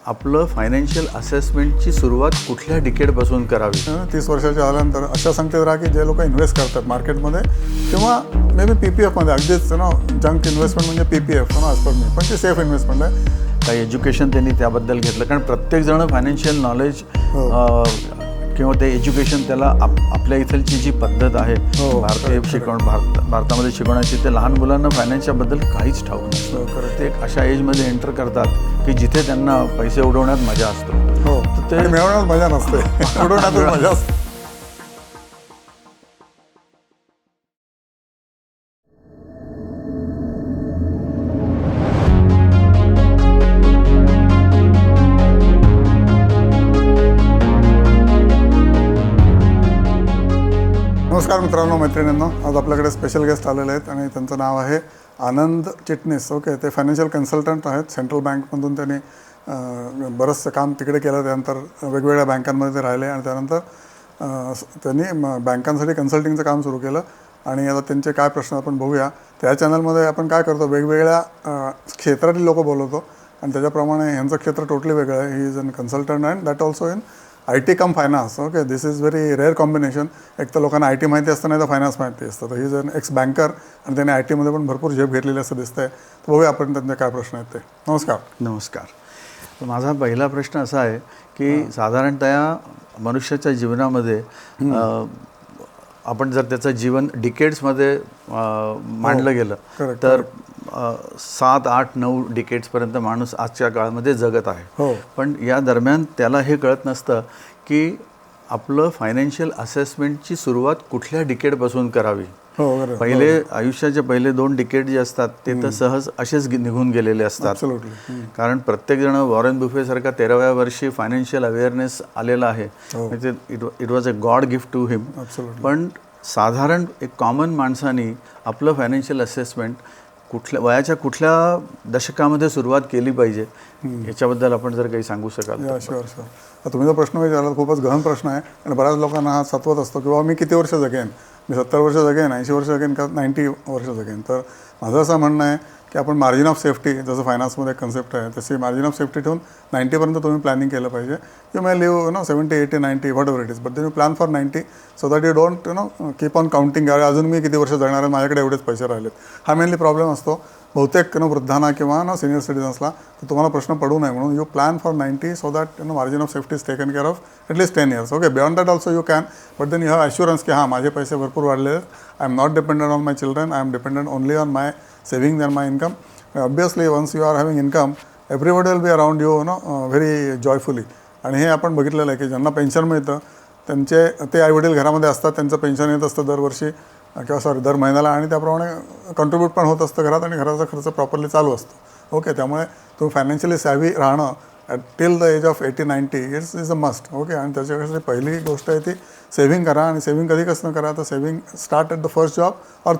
आपलं फायनान्शियल असेसमेंटची सुरुवात कुठल्या डिकेडपासून करावी? 30 वर्षाच्या झाल्यानंतर अशा संख्येत राहा की जे लोक इन्व्हेस्ट करतात मार्केटमध्ये किंवा मे बी PPFमध्ये अगदीच जंक इन्व्हेस्टमेंट म्हणजे PPF ॲज पर मी, पण ते सेफ इन्व्हेस्टमेंट आहे. काही एज्युकेशन त्यांनी त्याबद्दल घेतलं? कारण प्रत्येकजण फायनान्शियल नॉलेज किंवा ते एज्युकेशन त्याला आपल्या इथलची जी पद्धत आहे भारतामध्ये शिकवण्याची, ते लहान मुलांना फायनान्सच्याबद्दल काहीच ठाऊक नसतं. ते एक अशा एजमध्ये एंटर करतात की जिथे त्यांना पैसे उडवण्यात मजा असतो. तर ते मिळवण्यात मजा नसते, उडवण्यात मजा असते. नमस्कार मित्रांनो, मैत्रिणींनो, आज आपल्याकडे स्पेशल गेस्ट आलेले आहेत आणि त्यांचं नाव आहे आनंद चिटणीस. ओके, ते फायनान्शियल कन्सल्टंट आहेत. सेंट्रल बँकमधून त्यांनी बरंचसं काम तिकडे केलं. त्यानंतर वेगवेगळ्या बँकांमध्ये ते राहिले आणि त्यानंतर त्यांनी बँकांसाठी कन्सल्टिंगचं काम सुरू केलं. आणि आता त्यांचे काय प्रश्न आपण बघूया. त्या चॅनलमध्ये आपण काय करतो, वेगवेगळ्या क्षेत्रातील लोक बोलवतो आणि त्याच्याप्रमाणे यांचं क्षेत्र टोटली वेगळं आहे. He is an consultant and that also in IT cum finance. Okay, this is very rare combination. एक तर लोकांना IT माहिती असतं, नाही तर फायनान्स माहिती असतं. तर he is an ex banker आणि त्याने ITमध्ये पण भरपूर झेप घेतलेली असं दिसतंय. तर बघूया आपण त्यांचे काय प्रश्न आहेत ते. नमस्कार. नमस्कार. माझा पहिला प्रश्न असा आहे की साधारणतः मनुष्याच्या जीवनामध्ये आपण जर त्याचं जीवन डिकेड्समध्ये मांडलं गेलं तर 7, 8, 9 डिकेड्सपर्यंत माणूस आजच्या काळामध्ये जगत आहे. पण या दरम्यान त्याला हे कळत नसतं की आपलं फायनान्शियल असेसमेंटची सुरुवात कुठल्या डिकेडपासून करावी. पहिले आयुष्याचे पहिले 2 डिकेड जे असतात ते तर सहज असेच निघून गेलेले असतात. कारण प्रत्येकजण वॉरेन बुफेसारखा 13व्या वर्षी फायनान्शियल अवेअरनेस आलेला आहे. It was a god gift to him. पण साधारण एक कॉमन माणसाने आपलं फायनान्शियल असेसमेंट वयाच्या कुठल्या दशकामध्ये सुरुवात केली पाहिजे, याच्याबद्दल आपण जर काही सांगू शकाल? शुअर. तुम्ही जो प्रश्न विचारला खूपच गहन प्रश्न आहे आणि बऱ्याच लोकांना हा सत्वत असतो किंवा मी किती वर्ष जगेन, मी 70 वर्ष जगेन, 80 वर्ष जगेन का 90 वर्ष जगेन. तर माझं असं म्हणणं आहे की आपण मार्जिन ऑफ सेफ्टी, जसं फायनान्समध्ये कन्सेप्ट आहे तशी मार्जिन ऑफ सेफ्टी ठेवून 90पर्यंत तुम्ही प्लॅनिंग केलं पाहिजे. You may live 70, 80, 90 whatever it is, but then you plan for 90 so that you don't keep on counting. अजून मी किती वर्ष जगणार आहे, माझ्याकडे एवढेच पैसे राहिलेत. हा मेनली प्रॉब्लेम असतो बहुतेक वृद्धांना किंवा सिनियर सिटीजन्सला. तर तुम्हाला प्रश्न पडू नये म्हणून you plan for 90 so that margin of safety is taken care of at least 10 years. Okay, beyond that also you can, but then you have assurance की हां, माझे पैसे भरपूर वाढले आहेत. I am not dependent on my children, I am dependent only on my savings and my income. Obviously once you are having income, everybody will be around you very joyfully. आणि हे आपण बघितलेलं आहे की ज्यांना पेन्शन मिळतं ते आईवडील घरामध्ये असतात, त्यांचं पेन्शन येत असतं दरवर्षी किंवा दर महिन्याला, आणि त्याप्रमाणे कंट्रीब्यूट पण होत असतं घरात आणि घराचा खर्च प्रॉपरली चालू असतो. ओके, त्यामुळे तुम्ही फायनान्शियली सॅव्ही राहणं till the age of 80-90 is a must. Okay, आणि त्याच्याकडे पहिली गोष्ट आहे ती सेव्हिंग करा. आणि सेव्हिंग कधी कसं करा, तर saving start at the first job or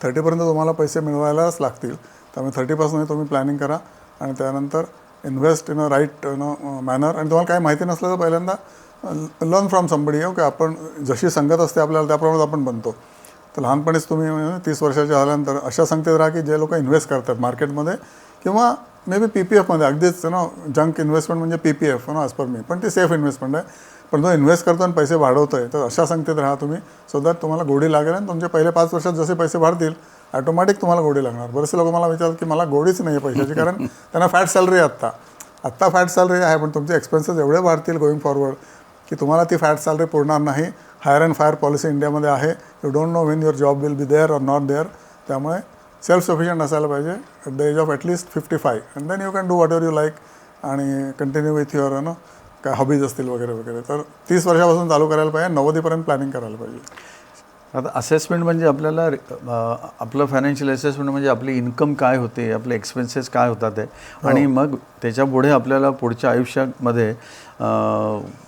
30पर्यंत तुम्हाला पैसे मिळवायलाच लागतील. त्यामुळे 30पासून तुम्ही प्लॅनिंग करा आणि त्यानंतर invest in a right manner. आणि तुम्हाला काय माहिती नसलं तर पहिल्यांदा लर्न फ्रॉम समबडी. ओके, आपण जशी संगत असते आपल्याला त्याप्रमाणे आपण बनतो. तर लहानपणीच तुम्ही 30 वर्षाच्या झाल्यानंतर अशा संख्येत राहा की जे लोक इन्व्हेस्ट करतात मार्केटमध्ये किंवा मे बी PPFमध्ये अगदीच जंक इन्व्हेस्टमेंट म्हणजे PPF ॲज पर मी, पण ते सेफ इन्व्हेस्टमेंट आहे. पण जो इन्व्हेस्ट करतो आणि पैसे वाढवतो आहे, तर अशा संख्येत राहा तुम्ही सो दॅट तुम्हाला गोडी लागेल. आणि तुमचे पहिले 5 वर्षात जसे पैसे वाढतील ॲटोमॅटिक तुम्हाला गोडी लागणार. बरेचसे लोक मला विचारतात की मला गोडीच नाही आहे पैशाची, कारण त्यांना फॅट सॅलरी आहे. आत्ता फॅट सॅलरी आहे, पण तुमचे एक्सपेन्सेस एवढे वाढतील गोईंग फॉरवर्ड की तुम्हाला ती फॅट सॅलरी पुरणार नाही. हायर अँड फायर पॉलिसी इंडियामध्ये आहे. You don't know when your job will be there or not there. त्यामुळे सेल्फ सफिशियंट असायला पाहिजे at the age of at least 55 and then you can do whatever you like आणि continue with your काय hobbies असतील वगैरे वगैरे. तर 30 वर्षापासून चालू करायला पाहिजे, 90पर्यंत प्लॅनिंग करायला पाहिजे. आता असेसमेंट म्हणजे आपल्याला आपलं फायनान्शियल असेसमेंट म्हणजे आपली इन्कम काय होते, आपले एक्सपेन्सेस काय होतात आहे, आणि मग त्याच्यापुढे आपल्याला पुढच्या आयुष्यामध्ये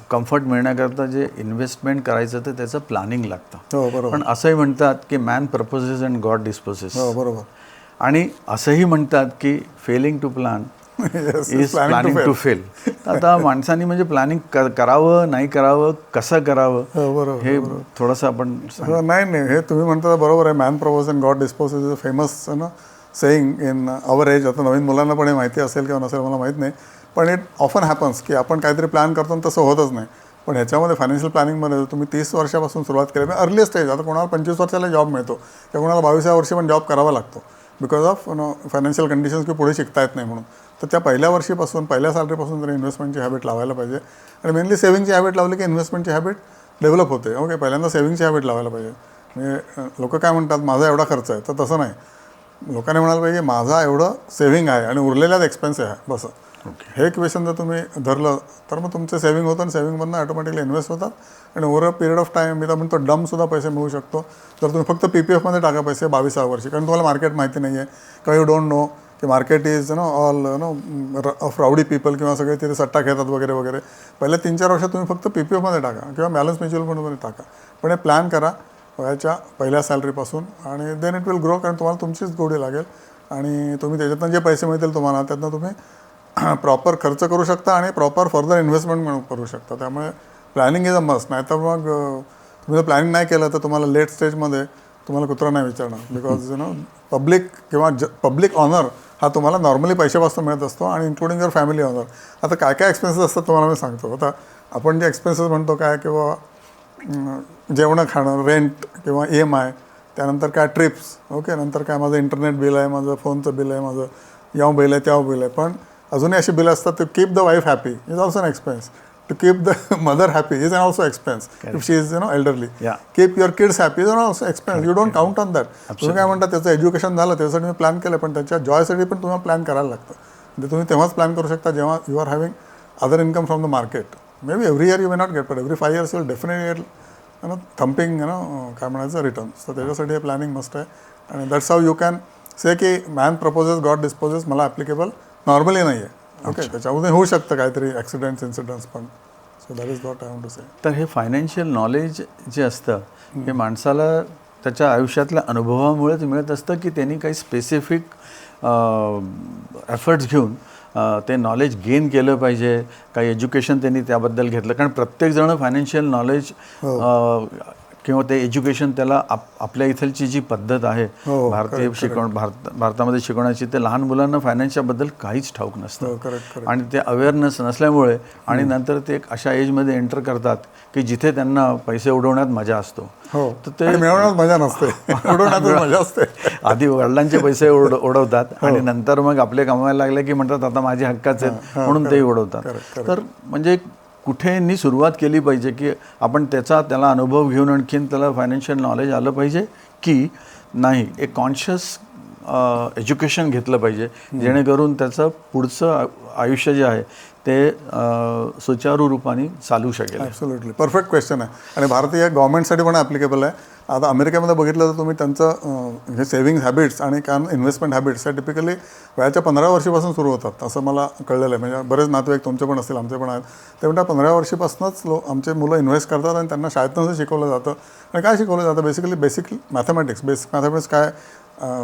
कम्फर्ट मिळण्याकरता जे इन्व्हेस्टमेंट करायचं तर त्याचं प्लॅनिंग लागतं. बरोबर. पण असंही म्हणतात की man proposes and God disposes. बरोबर. आणि असंही म्हणतात की failing to plan is planning to fail. आता माणसांनी म्हणजे प्लॅनिंग करावं नाही करावं, कसं करावं, हे थोडंसं आपण नाही हे तुम्ही म्हणता बरोबर आहे. Man propose and God dispose is a famous saying in our age. आता नवीन मुलांना पण हे माहिती असेल किंवा नसेल मला माहीत नाही, पण इट ऑफन हॅपन्स की आपण काहीतरी प्लॅन करतो आणि तसं होतच नाही. पण ह्याच्यामध्ये फायनान्शियल प्लॅनिंगमध्ये तुम्ही 30 वर्षापासून सुरुवात केली म्हणजे अर्ली स्टेज, आता कोणाला 25 वर्षाला जॉब मिळतो किंवा कोणाला 22व्या वर्षी पण जॉब करावा लागतो बिकॉज ऑफ फायनान्शियल कंडिशन्स की पुढे शिकता येत नाही म्हणून. तर त्या पहिल्या वर्षीपासून पहिल्या सॅलरीपासून जर इन्व्हेस्टमेंटची हॅबिट लावायला पाहिजे आणि मेनली सेव्हिंगची हॅबिट लावली की इन्व्हेस्टमेंटची हॅबिट डेव्हलप होते. ओके, पहिल्यांदा सेव्हिंगची हॅबिट लावायला पाहिजे. म्हणजे लोक काय म्हणतात माझा एवढा खर्च आहे, तर तसं नाही. लोकांनी म्हणायला पाहिजे माझा एवढं सेव्हिंग आहे आणि उरलेल्याच एक्सपेन्स आहे बस. हे क्वेश्चन जर तुम्ही धरलं तर मग तुमचं सेव्हिंग होतं आणि सेव्हिंगमधनं ऑटोमॅटिकली इन्व्हेस्ट होतात आणि over a period of time मी तर म्हणतो डमसुद्धा पैसे मिळू शकतो जर तुम्ही फक्त PPFमध्ये टाका पैसे 22व्या वर्षी. कारण तुम्हाला मार्केट माहिती नाही आहे किंवा यू डोंट नो की market is all of rowdy people किंवा सगळे तिथे सट्टा खेळतात वगैरे वगैरे. पहिल्या 3-4 वर्षात तुम्ही फक्त PPFमध्ये टाका किंवा बॅलन्स म्युच्युअल फंडमध्ये टाका. पण हे प्लॅन करा वयाच्या पहिल्या सॅलरीपासून आणि देन इट विल ग्रो. कारण तुम्हाला तुमचीच गोडी लागेल आणि तुम्ही त्याच्यातनं जे पैसे मिळतील तुम्हाला त्यातनं तुम्ही प्रॉपर खर्च करू शकता आणि प्रॉपर फर्दर इन्व्हेस्टमेंट करू शकता. त्यामुळे प्लॅनिंग इज अ मस्ट. नाहीतर मग तुम्ही जर प्लॅनिंग नाही केलं तर तुम्हाला लेट स्टेजमध्ये तुम्हाला कुत्रा नाही विचारणार. बिकॉज पब्लिक किंवा पब्लिक ऑनर हा तुम्हाला नॉर्मली पैशापासून मिळत असतो आणि इन्क्लुडिंग युअर फॅमिली ऑनर. आता काय काय एक्सपेन्सेस असतात तुम्हाला मी सांगतो. आता आपण जे एक्सपेन्सेस म्हणतो काय किंवा जेवणं खाणं, रेंट किंवा EMI, त्यानंतर काय ट्रिप्स, ओके, नंतर काय माझं इंटरनेट बिल आहे, माझं फोनचं बिल आहे, माझं याव बिल आहे त्याव बिल आहे. पण अजूनही अशी बिलं असतात to keep the wife happy is also an expense. To keep the mother happy is an also expense if she is elderly. Keep your kids happy is an also expense. You don't count on that. तुम्ही काय म्हणता त्याचं education झालं त्याच्यासाठी मी plan केलं, पण त्याच्या जॉयसाठी पण तुम्हाला प्लॅन करायला लागतं. म्हणजे तुम्ही तेव्हाच प्लॅन करू शकता जेव्हा you are having other income from the market. Maybe every year you may not get, but every 5 years you will definitely get thumping काय म्हणायचं रिटर्न्स. तर त्याच्यासाठी हे प्लॅनिंग मस्ट आहे. आणि that's how you can say की man proposes god disposes मला applicable normally नाही आहे. ओके, त्याच्यामध्ये होऊ शकतं काहीतरी ॲक्सिडेंट्स इन्सिडेंट्स पण. So that is what I want to say. तर हे फायनान्शियल नॉलेज जे असतं हे माणसाला त्याच्या आयुष्यातल्या अनुभवामुळेच मिळत असतं की त्यांनी काही स्पेसिफिक एफर्ट्स घेऊन ते नॉलेज गेन केलं पाहिजे, काही एज्युकेशन त्यांनी त्याबद्दल घेतलं. कारण प्रत्येकजण फायनान्शियल नॉलेज किंवा ते एज्युकेशन त्याला आपल्या इथलची जी पद्धत आहे भारतीय भारतामध्ये शिकवण्याची, ते लहान मुलांना फायनान्सच्याबद्दल काहीच ठाऊक नसतं आणि ते अवेअरनेस नसल्यामुळे आणि नंतर ते एक अशा एजमध्ये एंटर करतात की जिथे त्यांना पैसे उडवण्यात मजा असतो. तर ते मिळवण्यात मजा नसते, उडवण्यात मजा असते. आधी वडिलांचे पैसे उडवतात आणि नंतर मग आपले कमवायला लागले की म्हणतात आता माझे हक्काचे आहेत म्हणून तेही उडवतात. तर म्हणजे कुठेनी सुरुवात केली पाहिजे की आपण त्याला अनुभव घेऊन आणखीन त्याला फायनान्शियल नॉलेज आलं पाहिजे की नाही, एक कॉन्शियस एज्युकेशन घेतलं पाहिजे जेणेकरून त्याचं पुढचं आयुष्य जे आहे ते सुचारू रूपाने चालू शकेल. ॲब्सोल्युटली परफेक्ट क्वेश्चन आहे आणि भारतीय गव्हर्नमेंटसाठी पण ॲप्लिकेबल आहे. आता अमेरिकेमध्ये बघितलं तर तुम्ही त्यांचं हे सेव्हिंग हॅबिट्स आणि कारण इन्व्हेस्टमेंट हॅबिट्स हे टिपिकली वयाच्या 15 वर्षीपासून सुरू होतात असं मला कळलेलं आहे. म्हणजे बरेच नातेवाईक तुमचे पण असतील, आमचे पण आहेत. ते म्हणतात 15 वर्षीपासूनच आमचे मुलं इन्व्हेस्ट करतात आणि त्यांना शाळेतूनच शिकवलं जातं. आणि काय शिकवलं जातं बेसिक मॅथमॅटिक्स. बेसिक मॅथमॅटिक्स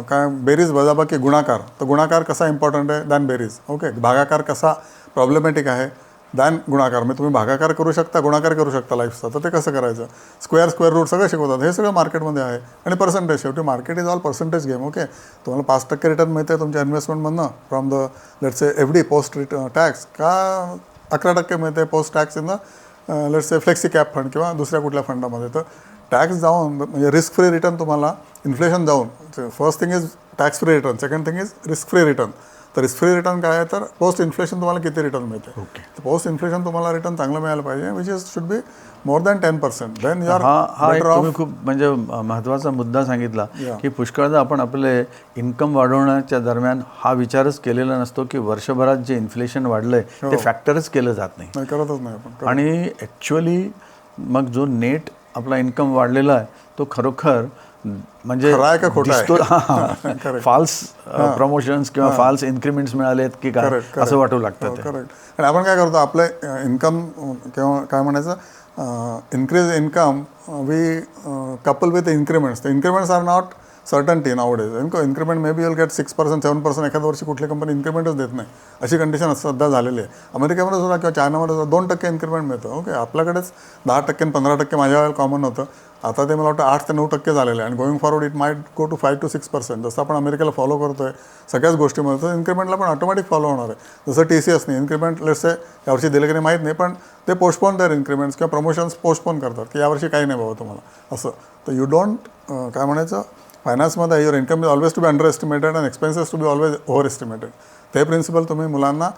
काय बेरीज वजाबाकी गुणाकार. तर गुणाकार कसा इम्पॉर्टंट आहे दॅन बेरीज. ओके, भागाकार कसा प्रॉब्लेमॅटिक आहे दॅन गुणाकार. म्हणजे तुम्ही भागाकार करू शकता, गुणाकार करू शकता लाईफचा, तर ते कसं करायचं, स्क्वेअर रूट सगळं शिकवतात. हे सगळं मार्केटमध्ये आहे. आणि पर्सेंटेज, शेवटी market is all percentage game. Okay, तुम्हाला 5% रिटर्न मिळते तुमच्या इन्व्हेस्टमेंटमधनं from the let's say FD post tax, का 11% मिळते post tax in the let's say flexi cap fund किंवा दुसऱ्या कुठल्या फंडामध्ये. तर टॅक्स जाऊन म्हणजे रिस्क फ्री रिटर्न तुम्हाला इन्फ्लेशन जाऊन first thing is tax free return, second thing is risk free return. तर रिस्क फ्री रिटर्न काय आहे तर पोस्ट इन्फ्लेशन तुम्हाला किती रिटर्न मिळते. तर पोस्ट इन्फ्लेशन तुम्हाला रिटर्न चांगलं मिळायला पाहिजे which is should be more than 10%. Then you are better off. तुम्ही खूप म्हणजे महत्त्वाचा मुद्दा सांगितला की पुष्कळदा आपण आपले इन्कम वाढवण्याच्या दरम्यान हा विचारच केलेला नसतो की वर्षभरात जे इन्फ्लेशन वाढलंय ते फॅक्टरच केलं जात नाही, करतच नाही आपण. आणि ॲक्च्युअली मग जो नेट आपला इन्कम वाढलेला आहे तो खरोखर म्हणजे फॉल्स प्रमोशन्स किंवा फॉल्स इन्क्रिमेंट्स मिळालेत की काय असं वाटू लागतं. करेक्ट. आणि आपण काय करतो आपलं इन्कम किंवा काय म्हणायचं increase income we couple with increments. The increments are not certainty नावडेज. Increment may be will get 6%, 7%. एखाद्या वर्षी कुठली कंपनी इन्क्रीमेंटच देत नाही, अशी कंडिशन सध्या झालेली आहे. अमेरिकेमध्ये सुद्धा किंवा चायनामध्ये सुद्धा 2% इन्क्रीमेंट मिळतं. ओके, आपल्याकडेच 10% 15% माझ्या वेळेला कॉमन होतं. आता ते मला वाटतं 8 ते 9% झालेलं आहे आणि going forward it might go to 5 to 6%. जसं आपण अमेरिकेला फॉलो करतोय सगळ्याच गोष्टीमध्ये, तर इन्क्रीमेंटला पण ऑटोमॅटिक फॉलो होणार आहे. जसं TCSने इन्क्रीमेंट लेट्स यावर्षी दिलं की नाही माहीत नाही, पण ते पोस्टपोन देणार इन्क्रीमेंट्स किंवा प्रमोशन्स पोस्टपोन करतात की यावर्षी काही नाही बाबा तुम्हाला असं. तर यू डोंट काय म्हणायचं, फायनान्समध्ये your income is always to be under estimated and expenses to be always over estimated. ते प्रिन्सिपल तुम्ही मुलांना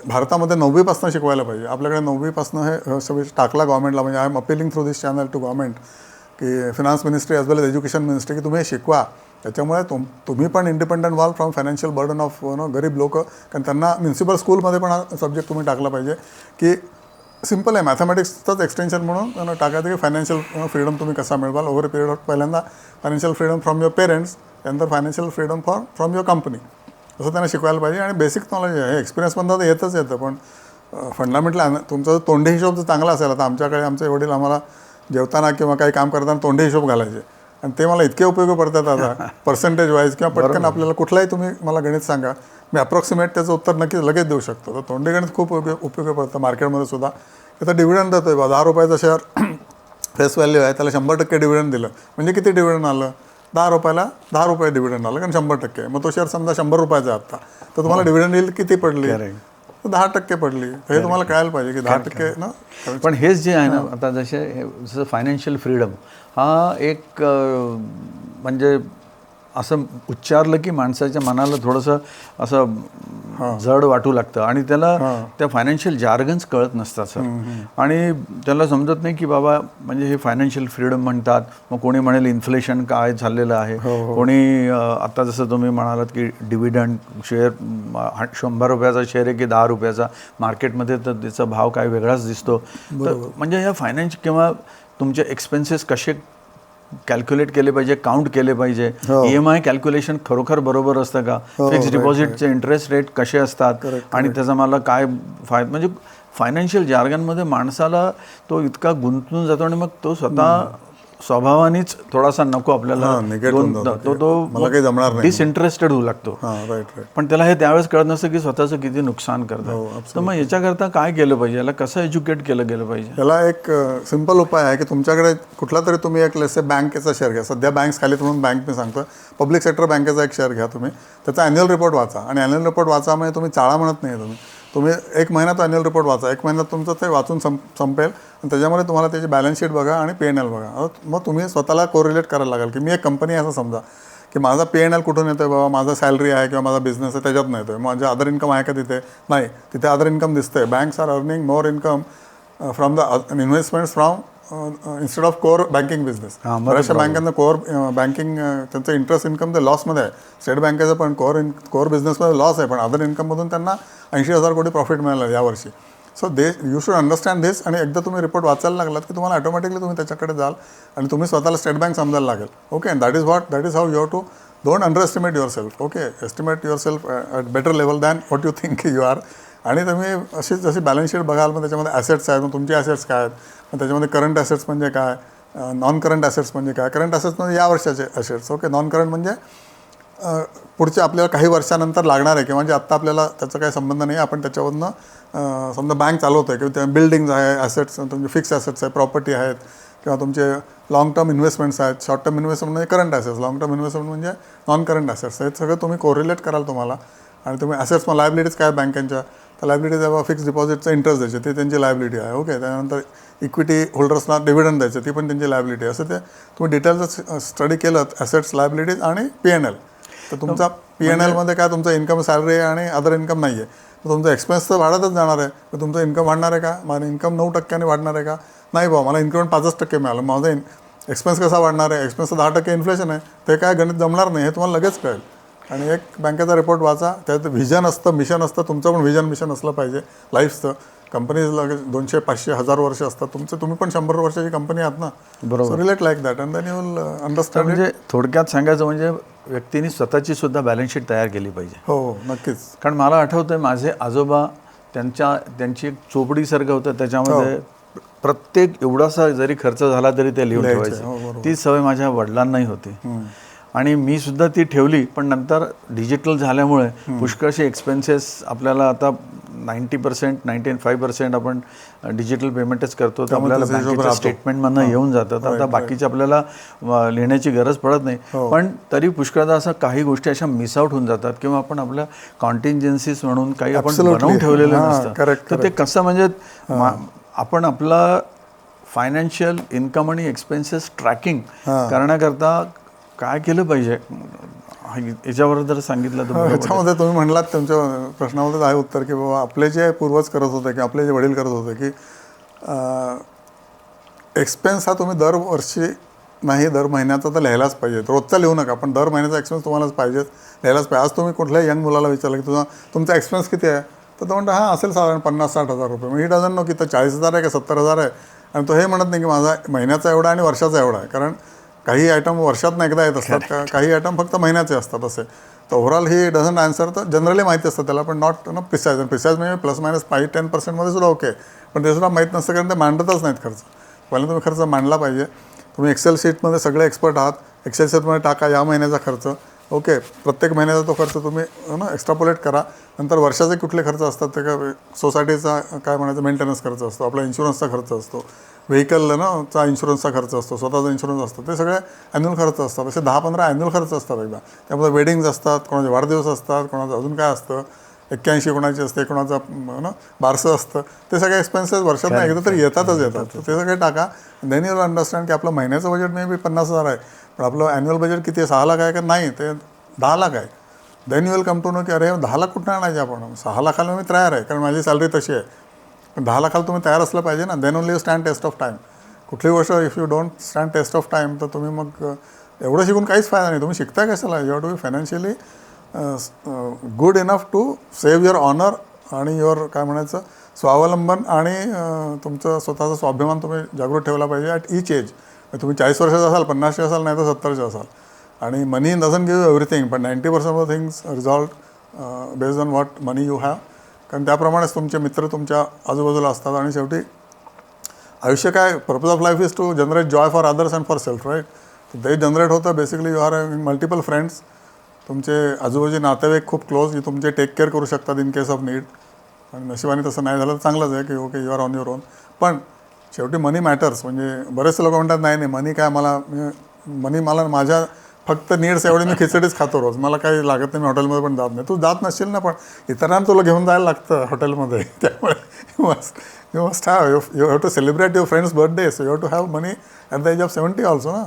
भारतामध्ये 9वीपासून शिकवायला पाहिजे. आपल्याकडे 9वीपासून हे सगळं टाकला गव्हर्नमेंटला. म्हणजे I am appealing through this channel to government की finance ministry as well as education ministry की तुम्ही हे शिकवा. त्याच्यामुळे तुम्ही पण इंडिपेंडंट व्हाल फ्रॉम फायनान्शियल बर्डन ऑफ गरीब लोक. कारण त्यांना म्युन्सिपल स्कूलमध्ये पण हा सब्जेक्ट तुम्ही टाकला पाहिजे की सिम्पल आहे, मॅथमॅटिक्सचंच एक्सटेन्शन म्हणून टाकायचं की फायनान्शियल फ्रीडम तुम्ही कसा मिळवाल ओव्हर पिरियड ऑफ. पहिल्यांदा financial freedom from your parents, त्यानंतर financial freedom from your company, असं त्यांना शिकवायला पाहिजे. आणि बेसिक नॉलेज आहे, एक्सपिरियन्समधून तर येतच येतं, पण फंडामेंटल तुमचा तोंडी हिशोब जर चांगला असेल. आता आमच्याकडे आमचे वडील आम्हाला जेवताना किंवा काही काम करताना तोंडी हिशोब घालायचे आणि ते मला इतके उपयोगी पडतात आता पर्सेंटेज वाईज किंवा पटकन आपल्याला कुठलाही तुम्ही मला गणित सांगा, मी अप्रॉक्सिमेट त्याचं उत्तर नक्की लगेच देऊ शकतो. तर तोंडी गणित खूप उपयोगी पडतं मार्केटमध्ये सुद्धा. त्याचा डिव्हिडंड देतो आहे, 10 रुपयाचा शेअर फेस व्हॅल्यू आहे, त्याला 100% डिव्हिडंड दिलं म्हणजे किती डिव्हिडंड आलं, 10 रुपयाला 10 रुपये डिव्हिडंड आलं, कारण 100%. मग तो शेअर समजा 100 रुपयाचा आहे आत्ता, तर तुम्हाला डिव्हिडंड येईल किती पडली, 10% पडली. हे तुम्हाला कळायला पाहिजे की 10% ना. पण हेच जे आहे ना आता जसं फायनान्शियल फ्रीडम हा एक म्हणजे असं उच्चारलं की माणसाच्या मनाला थोडंसं असं जड वाटू लागतं आणि त्याला त्या फायनान्शियल जार्गन्स कळत नसतात सर. आणि त्याला समजत नाही की बाबा म्हणजे हे फायनान्शियल फ्रीडम म्हणतात. मग कोणी म्हणेल इन्फ्लेशन काय झालेलं आहे, कोणी आता जसं तुम्ही म्हणालात की डिव्हिडंड शेअर 100 रुपयाचा शेअर आहे की 10 रुपयाचा, मार्केटमध्ये तर त्याचा भाव काय वेगळाच दिसतो. तर म्हणजे या फायनान्स किंवा तुमचे एक्सपेन्सेस कसे कॅल्क्युलेट केले पाहिजे, काउंट केले पाहिजे, EMI कॅल्क्युलेशन खरोखर बरोबर असतं का, फिक्स डिपॉझिटचे इंटरेस्ट रेट कसे असतात आणि त्याचा मला काय फायदा. म्हणजे फायनान्शियल जार्गनमध्ये माणसाला तो इतका गुंतून जातो आणि मग तो स्वतः स्वभावानेच थोडासा नको आपल्याला तो डिसइंटरेस्टेड होऊ लागतो. पण त्याला हे त्यावेळेस कळत नसतं की स्वतःचं किती नुकसान करतं. तर मग याच्याकरता काय केलं पाहिजे, याला कसं एज्युकेट केलं गेलं पाहिजे. याला एक सिंपल उपाय आहे की तुमच्याकडे कुठला तरी तुम्ही एक लेसे बँकेचा शेअर घ्या. सध्या बँक्स खाली म्हणून बँक मी सांगतो, पब्लिक सेक्टर बँकेचा एक शेअर घ्या तुम्ही. त्याचा ॲन्युअल रिपोर्ट वाचा आणि ॲन्युअल रिपोर्ट वाचा म्हणजे तुम्ही चाळा म्हणत नाही, तुम्ही 1 महिन्यात ॲन्युअल रिपोर्ट वाचा. 1 महिन्यात तुमचं ते वाचून संपेल आणि त्याच्यामध्ये तुम्हाला त्याची बॅलन्स शीट बघा आणि P&L बघा. मग तुम्ही स्वतःला कोरिलेट करायला लागाल की मी एक कंपनी आहे असं समजा की माझा P&L कुठून येतो आहे बाबा, माझा सॅलरी आहे किंवा माझा बिझनेस आहे त्याच्यात नाही येतो, माझ्या अदर इन्कम आहे का तिथे, नाही, तिथे अदर इन्कम दिसते. Banks are earning more income from the investments from instead of core banking business. बऱ्याचशा बँकांना कोर बँकिंग त्यांचं इंटरेस्ट इन्कम ते लॉसमध्ये आहे. स्टेट बँकेचं पण कोर बिझनेसमध्ये लॉस आहे, पण अदर इन्कममधून त्यांना 80,000 कोटी प्रॉफिट मिळालं यावर्षी. So you should understand this. आणि एकदा तुम्ही रिपोर्ट वाचायला लागलात की तुम्हाला ऑटोमॅटिकली तुम्ही त्याच्याकडे जाल आणि तुम्ही स्वतःला स्टेट बँक समजायला लागेल. Okay, and that is how you have to don't under estimate yourself. Okay, estimate yourself at better level than what you think you are. आणि तुम्ही अशी जशी बॅलन्स शीट बघाल, मग त्याच्यामध्ये ॲसेट्स आहेत, मग तुमचे ॲसेट्स काय आहेत, मग त्याच्यामध्ये करंट ॲसेट्स म्हणजे काय, नॉन करंट ॲसेट्स म्हणजे काय. करंट ॲसेट्स म्हणजे या वर्षाचे ॲसेट्स. ओके, नॉन करंट म्हणजे पुढचे आपल्याला काही वर्षानंतर लागणार आहे किंवा म्हणजे आत्ता आपल्याला त्याचा काही संबंध नाही, आपण त्याच्यावरनं समजा बँक चालवतो आहे किंवा बिल्डिंग्स आहे, ॲसेट्स तुमचे फिक्स ॲसेट्स आहे, प्रॉपर्टी आहेत किंवा तुमचे लाँग टर्म इन्व्हेस्टमेंट्स आहेत. शॉर्ट टर्म इन्व्हेस्टमेंट म्हणजे current assets, long term investment म्हणजे नॉन करंट ॲसेट्स. हे सगळं तुम्ही कोरिलेट कराल तुम्हाला. आणि तुम्ही ॲसेट्स मग लायबिलिटीज काय बँकेच्या, तर लायबिलिटीज आहे फिक्स डिपॉझिटचं इंटरेस्ट द्यायचे, ते त्यांची लायबिलिटी आहे. ओके, त्यानंतर इक्विटी होल्डर्सना डिव्हिडंड द्यायचं, ती पण त्यांची लायबिलिटी. असं ते तुम्ही डिटेलचं स्टडी केलं ॲसेट्स, लायबिलिटीज आणि P&L, तर तुमचा P&Lमध्ये काय तुमचा इन्कम सॅलरी आहे आणि अदर इन्कम नाही आहे. तर तुमचा एक्सपेन्स तर वाढतच जाणार आहे. तर तुमचं इन्कम वाढणार आहे का, माझं इन्कम 9% वाढणार आहे का, नाही बाबा मला इन्क्रिमेंट 5% मिळालं, माझं एक्सपेन्स कसा वाढणार आहे, एक्सपेन्सचं 10% इन्फ्लेशन आहे, ते काय गणित जमणार नाही, हे तुम्हाला लगेच कळेल. आणि एक बँकेचा रिपोर्ट वाचा, त्यात व्हिजन असतं, मिशन असतं. तुमचं पण व्हिजन मिशन असलं पाहिजे लाईफचं. कंपनीज लगेच 200, 500, 1000 वर्ष असतात तुमचं, तुम्ही पण 100 वर्षाची कंपनी आहात ना. बरोबर, relate like that and then you will understand. म्हणजे थोडक्यात सांगायचं म्हणजे व्यक्तीने स्वतःची सुद्धा बॅलन्स शीट तयार केली पाहिजे. हो, नक्कीच. कारण मला आठवतं माझे आजोबा त्यांची एक चोपडीसारखं होतं, त्याच्यामध्ये प्रत्येक एवढासा जरी खर्च झाला तरी ते लिहून ठेवायचे. ती सवय माझ्या वडिलांनाही होती. आणि मी सुद्धा ती ठेवली, पण नंतर डिजिटल झाल्यामुळे पुष्कळसे एक्सपेन्सेस आपल्याला आता 90% 95% आपण डिजिटल पेमेंटच करतो, तर आपल्याला बँकेच्या स्टेटमेंटमधनं येऊन जातं. तर आता बाकीचे आपल्याला लिहिण्याची गरज पडत नाही. पण तरी पुष्कळदा असं काही गोष्टी अशा मिस आउट होऊन जातात किंवा आपण आपल्या कॉन्टिंजन्सीज म्हणून काही आपण बनवून ठेवलेलं नसतं. तर ते कसं म्हणजे आपण आपला फायनान्शियल इन्कम आणि एक्सपेन्सेस ट्रॅकिंग करण्याकरता काय केलं पाहिजे याच्यावर जर सांगितलं तर. ह्याच्यामध्ये तुम्ही म्हणलात तुमच्या प्रश्नामध्ये आहे उत्तर की बाबा आपले जे पूर्वज करत होते की आपले जे वडील करत होते की एक्सपेन्स हा तुम्ही दरवर्षी नाही दर महिन्याचा तर लिहायलाच पाहिजे. रोजचा लिहू नका, पण दर महिन्याचा एक्सपेन्स तुम्हालाच पाहिजेच, लिहायलाच पाहिजे. आज तुम्ही कुठल्याही यंग मुलाला विचारलं की तुमचा एक्सपेन्स किती आहे, तर तो म्हणतो हां असेल साधारण 50-60 हजार रुपये. मग ही डझन नो की तर 40,000 आहे का 70,000 आहे. आणि तो हे म्हणत नाही की माझा महिन्याचा एवढा आणि वर्षाचा एवढा आहे, कारण काही आयटम वर्षातून एकदा येत असतात, काही आयटम फक्त महिन्याचे असतात असे. तर ओव्हरऑल ही डझन आन्सर तर जनरली माहिती असतं त्याला, पण नॉट प्रिसाईज. आणि प्रिसाईज म्हणजे ±5-10% सुद्धा ओके, पण ते सुद्धा माहीत नसतं कारण ते मांडतच नाहीत खर्च. पहिल्यांदा तुम्ही खर्च मांडला पाहिजे. तुम्ही एक्सेल शीटमध्ये सगळे एक्सपर्ट आहात, एक्सेल शीटमध्ये टाका या महिन्याचा खर्च, ओके, प्रत्येक महिन्याचा तो खर्च तुम्ही एक्स्ट्रापोलेट करा. नंतर वर्षाचे कुठले खर्च असतात ते काय, सोसायटीचा काय म्हणायचं मेंटेनन्स खर्च असतो, आपला इन्शुरन्सचा खर्च असतो, व्हेकल चा इन्शुरन्सचा खर्च असतो, स्वतःचा इन्शुरन्स असतो, ते सगळे ॲन्युअल खर्च असतात. असे 10-15 ॲन्युअल खर्च असतात एकदा. त्यामध्ये वेडिंग्ज असतात, कोणाचे वाढदिवस असतात, कोणाचं अजून काय असतं, 81 कोणाची असते, कोणाचं बारसं असतं. ते सगळे एक्सपेन्सेस वर्षातून एकदा तरी येतातच येतात. तर ते सगळे टाका. देन यू अंडरस्टँड की आपलं महिन्याचं बजेट मे बी 50,000 आहे, पण आपलं ॲन्युअल बजेट किती आहे, 6 लाख आहे का नाही, ते 10 लाख आहे. Then you will come to know की अरे 10 लाख कुठं आणायचे आपण, 6 लाखाला मी तयार आहे कारण माझी सॅलरी तशी आहे. पण 10 लाखाला तुम्ही तयार असलं पाहिजे ना. Then only you stand test of time. कुठली गोष्ट if you don't stand test of time तर तुम्ही मग एवढं शिकून काहीच फायदा नाही. तुम्ही शिकताय कशाला. You have to be financially good enough to save your honour आणि युअर काय म्हणायचं स्वावलंबन आणि तुमचं स्वतःचा स्वाभिमान तुम्ही जागृत ठेवला पाहिजे ॲट ईच एज. तुम्ही 40 वर्षाचा असाल, 50चे असाल, नाही तर 70चे असाल. आणि मनी डझंट गिव्ह एव्हरीथिंग, पण 90% of the things resolve based on what money you have. कारण त्याप्रमाणेच तुमचे मित्र तुमच्या आजूबाजूला असतात. आणि शेवटी आयुष्य काय, purpose of life is to generate joy for others and for self, right. ते जनरेट होतं basically you are having multiple friends. तुमचे आजूबाजूचे नातेवाईक खूप क्लोज, जे तुमचे टेक केअर करू शकतात इन केस ऑफ नीड. आणि नशिबाने तसं नाही झालं तर चांगलंच आहे की okay you are on your own. पण शेवटी मनी मॅटर्स. म्हणजे बरेचसे लोक म्हणतात नाही मनी काय मला माझ्या फक्त नीड्स एवढे मी खिचडीच खातो रोज, मला काही लागत नाही, मी हॉटेलमध्ये पण जात नाही. तू जात नसशील ना, पण इतरांना तुला घेऊन जायला लागतं हॉटेलमध्ये. त्यामुळे you must have to celebrate your friends birthday, so you have to have money at the age of 70 also ना.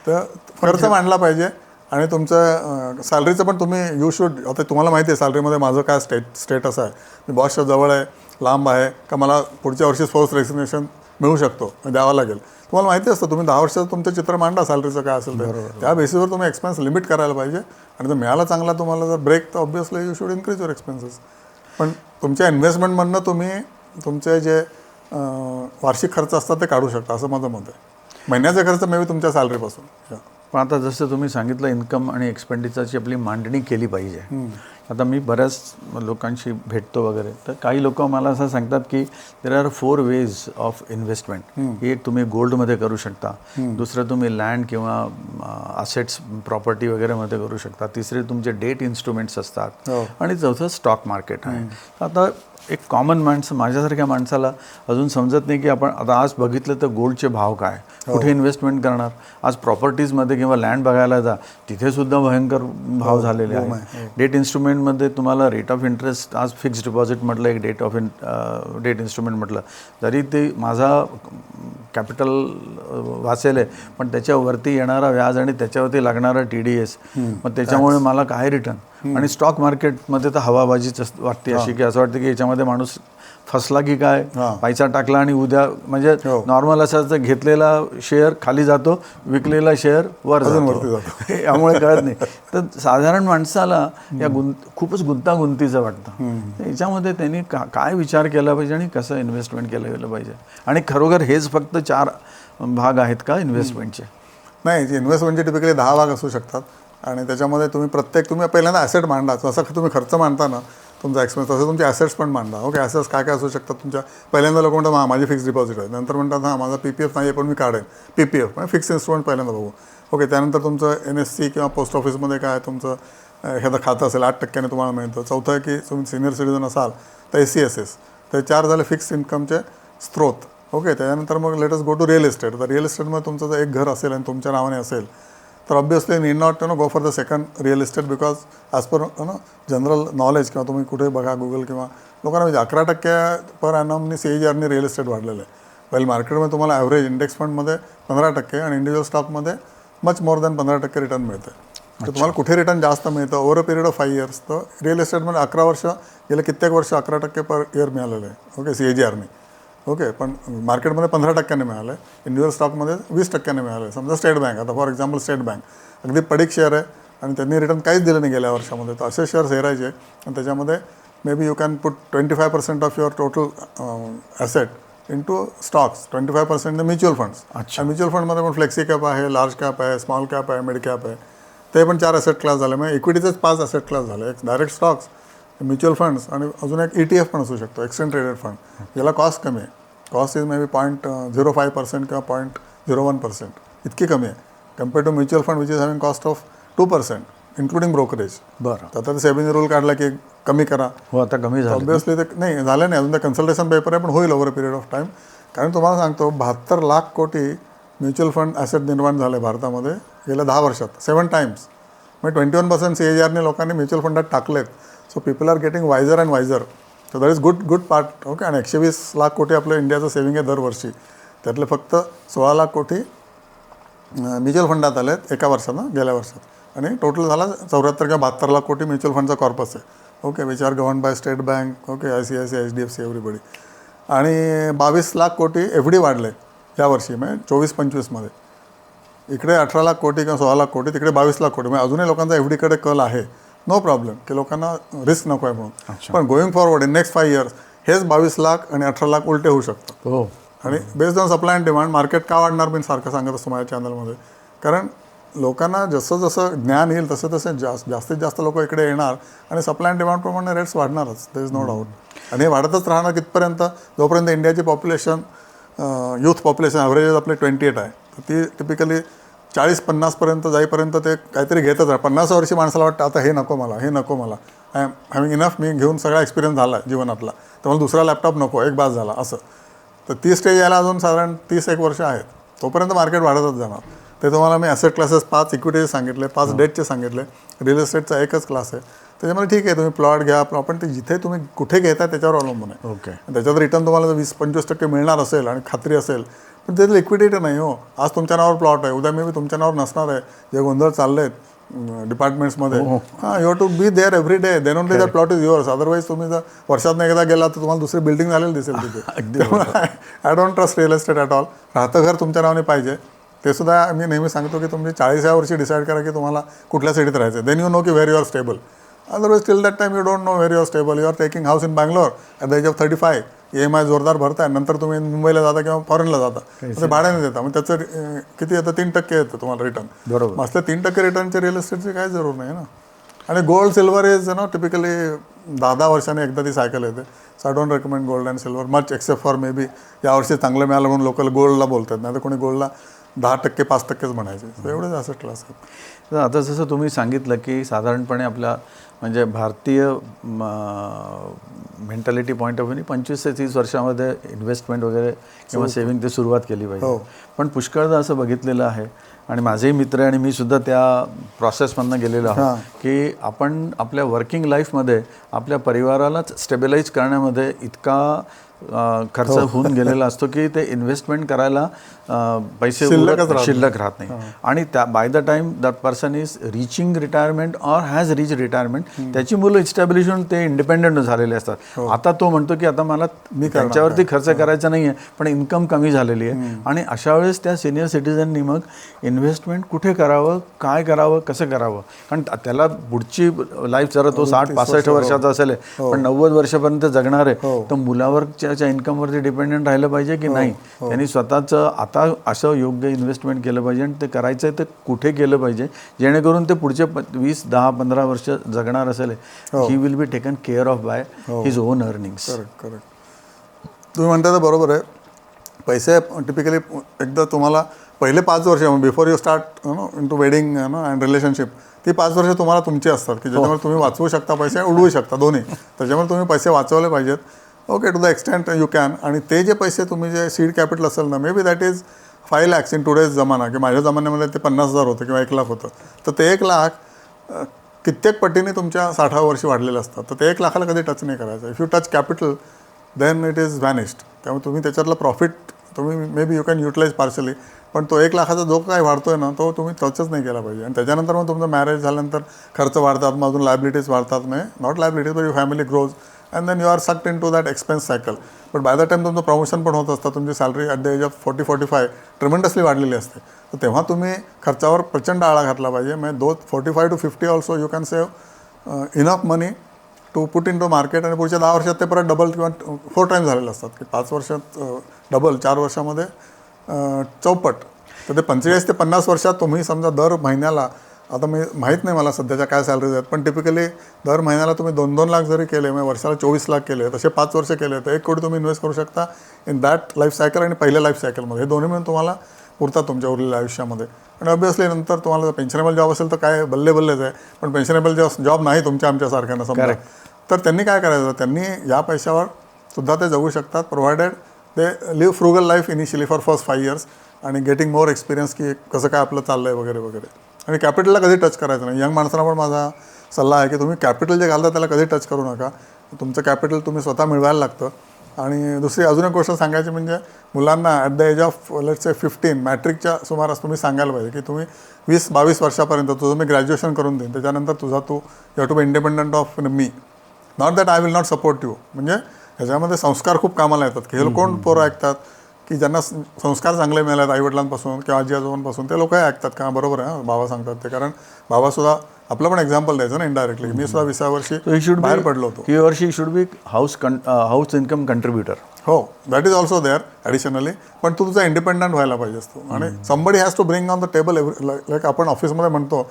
तर खर्च मांडला पाहिजे. आणि तुमचं सॅलरीचं पण तुम्ही यू शुड, आता तुम्हाला माहिती आहे सॅलरीमध्ये माझं काय स्टेटस आहे, मी बॉसच्या जवळ आहे, लांब आहे का, मला पुढच्या वर्षी फोर्स रेसिग्नेशन मिळू शकतो, द्यावं लागेल. तुम्हाला माहिती असतं, तुम्ही 10 वर्षाचं तुमचं चित्र मांडा सॅलरीचं काय असेल ते, त्या बेसिसवर तुम्ही एक्सपेन्स लिमिट करायला पाहिजे. आणि जर मिळाला चांगला तुम्हाला जर ब्रेक, तर obviously you should increase your expenses. पण तुमच्या इन्व्हेस्टमेंटमधनं तुम्ही तुमचे जे वार्षिक खर्च असतात ते काढू शकता, असं माझं मत आहे. महिन्याचा खर्च मे बी तुमच्या सॅलरीपासून. पण आता जसं तुम्ही सांगितलं इन्कम आणि एक्सपेंडिचरची आपली मांडणी केली पाहिजे. आता मी बऱ्याच लोकांशी भेटतो वगैरे, तर काही लोक मला असं सांगतात की there are 4 ways of investment. एक तुम्ही गोल्डमध्ये करू शकता, दुसरं तुम्ही लँड किंवा असेट्स प्रॉपर्टी वगैरेमध्ये करू शकता, तिसरे तुमचे डेट इन्स्ट्रुमेंट्स असतात, आणि चौथं स्टॉक मार्केट आहे. आता एक कॉमन माणसं, माझ्यासारख्या माणसाला अजून समजत नाही की आपण आता आज बघितलं तर गोल्डचे भाव काय, कुठे इन्व्हेस्टमेंट करणार. आज प्रॉपर्टीजमध्ये किंवा लँड बघायला जा, तिथे सुद्धा भयंकर भाव झालेले आहेत. डेट इन्स्ट्रुमेंटमध्ये तुम्हाला रेट ऑफ इंटरेस्ट, आज फिक्स्ड डिपॉझिट म्हटलं, एक डेट इन्स्ट्रुमेंट म्हटलं, जरी ते माझा कॅपिटल वाचेल आहे, पण त्याच्यावरती येणारा व्याज आणि त्याच्यावरती लागणारा TDS, मग त्याच्यामुळे मला काय रिटर्न. आणि स्टॉक मार्केटमध्ये तर हवाबाजीच वाटते अशी, की असं वाटतं की याच्यामध्ये माणूस फसला की काय, पैसा टाकला आणि उद्या म्हणजे नॉर्मल असाच घेतलेला शेअर खाली जातो, विकलेला शेअर वर जातो, यामुळे कळत नाही. तर साधारण माणसाला या खूपच गुंतागुंतीचं वाटतं. याच्यामध्ये त्यांनी काय विचार केला पाहिजे आणि कसं इन्व्हेस्टमेंट केलं गेलं पाहिजे. आणि खरोखर हेच फक्त 4 भाग आहेत का इन्व्हेस्टमेंटचे? नाही, इन्व्हेस्टमेंटचे टिपिकली 10 भाग असू शकतात. आणि त्याच्यामध्ये तुम्ही पहिल्यांदा ॲसेट मांडा. जसं तुम्ही खर्च मांडता ना, तुमचा एक्सपेन्स, तसं तुमचे ॲसेट्स पण मांडा. ओके, ॲसेट्स काय काय असू शकतात तुमच्या. पहिल्यांदा लोक म्हणतात माझी फिक्स डिपॉझिट आहे, नंतर म्हणतात हां माझा PPF नाही आहे पण मी काढेन. PPF म्हणजे फिक्स इन्स्ट्रुमेंट पहिल्यांदा बघू. ओके, त्यानंतर तुमचं NSC किंवा पोस्ट ऑफिसमध्ये काय तुमचं एखादं खातं असेल 8% तुम्हाला मिळतं. चौथं आहे की तुम्ही सिनियर सिटीजन असाल तर SC/SS. तर 4 झाले फिक्स इन्कमचे स्त्रोत. ओके, त्याच्यानंतर मग let's go to real estate. तर रिअल इस्टेटमध्ये तुमचं जर एक घर असेल आणि तुमच्या नावाने असेल तर obviously need not go for the second real estate, because as per general knowledge किंवा तुम्ही कुठे बघा गुगल किंवा लोकांना म्हणजे 11% पर ॲनमनी CAGRनी रिअल इस्टेट वाढलेलं आहे. वेल मार्केटमध्ये तुम्हाला ॲव्हरेज इंडेक्स फंडमध्ये 15% आणि इंडिव्हिज्युअल स्टॉकमध्ये मच मोर दॅन 15% रिटर्न मिळतं. तर तुम्हाला कुठे रिटर्न जास्त मिळतं over a period of 5 years. तर रिअल इस्टेटमध्ये 11 वर्ष गेले कित्येक वर्ष 11% पर इयर मिळालेलं आहे. ओके, CAGRनी. ओके, पण मार्केटमध्ये 15% मिळालं आहे. इंडिव्हिज्युअल स्टॉकमध्ये 20% मिळालं आहे. समजा स्टेट बँक, आता फॉर एक्झाम्पल स्टेट बँक अगदी पडीक शेअर आहे आणि त्यांनी रिटर्न काहीच दिलं नाही गेल्या वर्षामध्ये. तर असे शेअर्स हेरायचे आणि त्याच्यामध्ये may be you can put 25% of your total asset into stocks, 25% mutual funds. आणि म्युच्युअल फंडमध्ये पण फ्लेक्सी कॅप आहे, लार्ज कॅप आहे, स्मॉल कॅप आहे, मिड कॅप आहे. ते पण 4 ॲसेट क्लास झाले. म्हणजे इक्विटीचेच 5 ॲसेट क्लास झाले. एक डायरेक्ट स्टॉक्स, म्युच्युअल फंड्स आणि अजून एक ETF पण असू शकतो, एक्सचेंज ट्रेडेड फंड. याला कॉस्ट कमी आहे. कॉस्ट इज मे बी 0.05% किंवा 0.01%, इतकी कमी आहे compare to mutual fund which is having cost of 2% including brokerage. बरं, तर आता सेबीने रूल काढला की कमी करा. हो आता कमी झालं. ऑब्वियसली ते नाही झालं नाही अजून, ते कन्सल्टेशन पेपर आहे पण होईल over a period of time. कारण तुम्हाला सांगतो 72 लाख कोटी म्युच्युअल फंड ॲसेट निर्माण झाले भारतामध्ये गेल्या 10 वर्षात, 7 टाइम्स. म्हणजे 21% CAGRने लोकांनी म्युच्युअल फंडात टाकलेत. So people are getting wiser and wiser. तर that is good part. Okay, आणि 120 लाख कोटी आपलं इंडियाचं सेव्हिंग आहे दरवर्षी. त्यातले फक्त 16 लाख कोटी म्युच्युअल फंडात आले आहेत एका वर्षात, गेल्या वर्षात. आणि टोटल झाला 74 किंवा 72 लाख कोटी म्युच्युअल फंडचा कॉर्पस आहे. Okay, which are govern by state bank, okay, ICICI, HDFC, everybody. आणि 22 लाख कोटी FD वाढले यावर्षी, म्हणजे 24-25मध्ये. इकडे 18 लाख कोटी किंवा 16 लाख कोटी, तिकडे 22 लाख कोटी. म्हणजे अजूनही लोकांचा FDकडे कल आहे. नो प्रॉब्लेम, की लोकांना रिस्क नको आहे म्हणून. पण going forward in next 5 years हेच 22 लाख आणि 18 लाख उलटे होऊ शकतात. हो, आणि based on supply and demand market का वाढणार मी सारखं सांगत असतो माझ्या चॅनलमध्ये. कारण लोकांना जसं जसं ज्ञान येईल तसं तसं जास्तीत जास्त लोक इकडे येणार आणि सप्लाय अँड डिमांडप्रमाणे रेट्स वाढणारच. There is no doubt. आणि हे वाढतच राहणार कितपर्यंत, जोपर्यंत इंडियाची पॉप्युलेशन, यूथ पॉप्युलेशन ॲव्हरेज आपले 28 आहे. तर ती टिपिकली 40-50पर्यंत जाईपर्यंत ते काहीतरी घेतच आहे. 50 वर्षी माणसाला वाटतं आता हे नको मला, हे नको मला, आय एम हॅव्हिंग इनफ, मी घेऊन सगळा एक्सपिरियन्स झाला आहे जीवनातला, तर मला दुसरा लॅपटॉप नको, एक बास झाला असं. तर ती स्टेज यायला अजून साधारण 30-1 वर्ष आहेत. तोपर्यंत मार्केट वाढतच जाणार. ते तुम्हाला मी ॲसेट क्लासेस 5 इक्विटीचे सांगितले, 5 डेटचे सांगितले. रिअल इस्टेटचा एकच क्लास आहे. त्याच्यामध्ये ठीक आहे तुम्ही प्लॉट घ्या, पण ते जिथे तुम्ही कुठे घेताय त्याच्यावर अवलंबून आहे. ओके, त्याच्यात रिटर्न तुम्हाला जर 20-25% मिळणार असेल आणि खात्री असेल, पण त्याचं लिक्विडिटी नाही. हो, आज तुमच्या नावावर प्लॉट आहे, उद्या मी तुमच्या नावावर नसणार आहे. जे गोंधळ चालले आहेत डिपार्टमेंट्समध्ये, हां, you have to be there every day, then only that plot is yours. Otherwise तुम्ही जर वर्षात एकदा गेला तर तुम्हाला दुसरी बिल्डिंग झालेली दिसेल तिथे. I don't trust real estate at all. राहतं घर तुमच्या नावाने पाहिजे. ते सुद्धा मी नेहमी सांगतो की तुम्ही 40व्या वर्षी डिसाईड करा की तुम्हाला कुठल्या सिटीत राहायचं. देन यू नो की where you are stable. Otherwise till that time you don't know where you are stable. You are taking house in Bangalore at the age of 35. EMI जोरदार भरताय, नंतर तुम्ही मुंबईला जाता किंवा फॉरेनला जाता, ते भाड्याने देता. मग त्याचं किती येतं, 3% येतं तुम्हाला रिटर्न. बरोबर. मग 3% रिटर्नचे रिअल इस्टेटची काही जरूर नाही ना. आणि गोल्ड सिल्वर इज टिपिकली 10-10 वर्षांनी एकदा ती सायकल येते. So I don't recommend gold and silver much, except for may be यावर्षी चांगलं मिळालं म्हणून लोकल गोल्डला बोलतात, नाही तर कोणी गोल्डला 10%, 5%च म्हणायचे. सो एवढेच ॲसेट क्लास आहेत. तर आता जसं तुम्ही सांगितलं की साधारणपणे आपल्या म्हणजे भारतीय मेंटॅलिटी पॉईंट ऑफ व्ह्यूने 25 ते 30 वर्षामध्ये इन्व्हेस्टमेंट वगैरे किंवा सेव्हिंग ते सुरुवात केली पाहिजे. पण पुष्कळदा असं बघितलेलं आहे आणि माझेही मित्र आणि मी सुद्धा त्या प्रोसेसमधनं गेलेलो आहोत की आपण आपल्या वर्किंग लाईफमध्ये आपल्या परिवारालाच स्टेबिलाईज करण्यामध्ये इतका खर्च होऊन गेलेला असतो की ते इन्व्हेस्टमेंट करायला पैसे शिल्लक राहत नाही. आणि त्या bye the time that person is reaching retirement or has rich retirement, त्याची मुलं इस्टॅब्लिश होऊन ते इंडिपेंडंट झालेले असतात. आता तो म्हणतो की आता मला त्यांच्यावरती खर्च करायचा नाही आहे, पण इन्कम कमी झालेली आहे. आणि अशा वेळेस त्या सिनियर सिटीजननी मग इन्व्हेस्टमेंट कुठे करावं, काय करावं, कसं करावं. कारण त्याला पुढची लाईफ जरा तो 60-65 वर्षाचा असेल पण 90 वर्षापर्यंत जगणार आहे, तर मुलावरच्या पैशाच्या इन्कमवरती डिपेंडंट राहिलं पाहिजे की नाही, त्यांनी स्वतःचं आता असं योग्य इन्व्हेस्टमेंट केलं पाहिजे आणि ते करायचं आहे ते कुठे केलं पाहिजे जेणेकरून ते पुढचे 20, 10, 15 वर्ष जगणार असेल. He will be taken care of by his on earnings. Correct तुम्ही म्हणता तर बरोबर आहे. पैसे टिपिकली एकदा तुम्हाला पहिले 5 वर्ष before you start into wedding and relationship, ती 5 वर्ष तुम्हाला तुमची असतात की ज्याच्यामुळे तुम्ही वाचवू शकता पैसे, उडवू शकता दोन्ही. त्याच्यामुळे तुम्ही पैसे वाचवले पाहिजेत. Okay, to the extent you can. आणि ते जे पैसे तुम्ही जे सीड कॅपिटल असेल ना, may be that is 5 lakhs in today's जमाना, की माझ्या जमान्यामध्ये ते 50,000 होतं किंवा 1 लाख होतं. तर ते 1 लाख कित्येक पटीने तुमच्या 60व्या वर्षी वाढलेले असतात. तर ते 1 लाखाला कधी टच नाही करायचं. If you touch capital then it is vanished. त्यामुळे तुम्ही त्याच्यातलं प्रॉफिट तुम्ही may B you can utilise partially, पण तो 1 लाखाचा जो काय वाढतोय ना तो तुम्ही टचच नाही केला पाहिजे. आणि त्याच्यानंतर मग तुमचं मॅरेज झाल्यानंतर खर्च वाढतात, मग अजून लायबिलिटीज वाढतात. Not liabilities but your family grows and then you are sucked into that expense cycle. But by the time तुमचं प्रमोशन पण होत असतं, तुमची salary at the age of 40-45 tremendously वाढलेली असते. तर तेव्हा तुम्ही खर्चावर प्रचंड आळा घातला पाहिजे. म्हणजे 45 to 50 also you can save enough money to put into market. आणि पुढच्या 10 वर्षात ते परत डबल किंवा 4 टाईम्स झालेले असतात, की 5 वर्षात डबल, 4 वर्षामध्ये चौपट. तर ते 45 ते 50 वर्षात तुम्ही समजा दर महिन्याला, आता मी माहीत नाही मला सध्याच्या काय सॅलरीज आहेत, पण टिपिकली दर महिन्याला तुम्ही 2-2 लाख जरी केले, म्हणजे वर्षाला 24 लाख केले, तसे 5 वर्ष केले तर 1 कोटी तुम्ही इन्व्हेस्ट करू शकता इन दॅट लाईफ सायकल आणि पहिल्या लाईफ सायकलमध्ये. हे दोन्ही मिळून तुम्हाला पुरतात तुमच्या उरलेल्या आयुष्यामध्ये. आणि ऑब्व्हियसली नंतर तुम्हाला पेन्शनेबल जॉब असेल तर काय बल्लेच आहे, पण पेन्शनेबल जॉब नाही तुमच्या आमच्यासारख्यांना समजा, तर त्यांनी काय करायचं, त्यांनी या पैशावर सुद्धा ते जगू शकतात, provided they live frugal life initially for first 5 years आणि गेटिंग मोर एक्सपिरियन्स की कसं काय आपलं चाललं आहे वगैरे वगैरे. आणि कॅपिटलला कधी टच करायचं नाही. यंग माणसांना पण माझा सल्ला आहे की तुम्ही कॅपिटल जे घालता त्याला कधी टच करू नका. तुमचं कॅपिटल तुम्ही स्वतः मिळवायला लागतं. आणि दुसरी अजून एक गोष्ट सांगायची म्हणजे मुलांना at the age of let's say 15 मॅट्रिकच्या सुमारास तुम्ही सांगायला पाहिजे की तुम्ही 20-22 वर्षापर्यंत तुझं मी ग्रॅज्युएशन करून देईन, त्याच्यानंतर तू you have to be independent of me, not that I will not support you. म्हणजे ह्याच्यामध्ये संस्कार खूप कामाला येतात. की हे कोण पोरं ऐकतात की ज्यांना संस्कार चांगले मिळाले आईवडिलांपासून किंवा आजी आजोबांपासून, ते लोक ऐकतात का बरोबर आहे. बाबा सांगतात ते, कारण बाबासुद्धा आपलं पण एक्झाम्पल द्यायचं ना इनडायरेक्टली. मी सुद्धा 20व्या वर्षी बाहेर पडलो होतो. ही वर्षी should be house income contributor. हो, that is also there additionally. पण तू तुझा इंडिपेंडंट व्हायला पाहिजे असतो. आणि somebody has to bring on the table like आपण ऑफिसमध्ये म्हणतो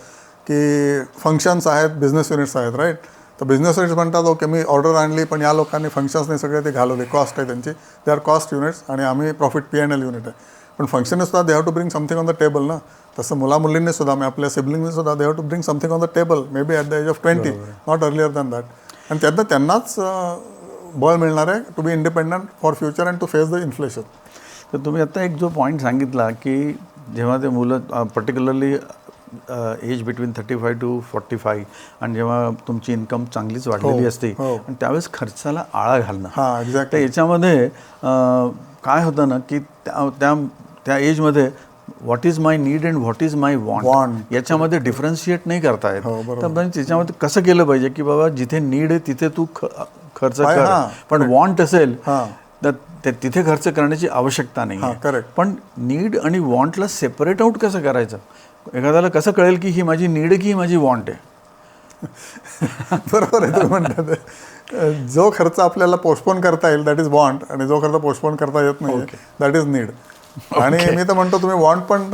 की फंक्शन्स आहेत, बिझनेस युनिट्स आहेत, राईट. तर बिझनेस युनिट्स म्हणतात ओके मी ऑर्डर आणली, पण या लोकांनी फंक्शन्सने सगळे ते घालवले, कॉस्ट आहे त्यांची, दे आर कॉस्ट युनिट्स आणि आम्ही प्रॉफिट P&L युनिट आहे. पण फंक्शनने सुद्धा they have to bring something on the table ना. तसं मुलामुलींनी सुद्धा, मी आपल्या सिबलिंगने सुद्धा they have to bring something on the table, maybe at the age of 20, not earlier than that. आणि त्यातनं त्यांनाच बळ मिळणार आहे to be independent for future and to face the inflation. तर तुम्ही आता एक जो पॉईंट सांगितला की जेव्हा ते मुलं पर्टिक्युलरली एज बिटवीन 35 to 45 आणि जेव्हा तुमची इन्कम चांगलीच वाढलेली असते आणि त्यावेळेस खर्चाला आळा घालणं. हां, एक्झॅक्ट. तर याच्यामध्ये काय होतं ना की त्या एजमध्ये what is my need and what is my want याच्यामध्ये डिफरन्शिएट नाही करता येत. तर त्याच्यामध्ये कसं केलं पाहिजे की बाबा जिथे नीड आहे तिथे तू खर्च कर, पण वॉन्ट असेल तर तिथे खर्च करण्याची आवश्यकता नाही. करेक्ट. पण नीड आणि वॉन्टला सेपरेट आउट कसं करायचं, एखाद्याला कसं कळेल की ही माझी नीड आहे की ही माझी वॉन्ट आहे. बरोबर आहे तुम्ही म्हणतात. जो खर्च आपल्याला पोस्टपोन करता येईल दॅट इज वॉन्ट, आणि जो खर्च पोस्टपोन करता येत नाही दॅट इज नीड. आणि मी तर म्हणतो तुम्ही वॉन्ट पण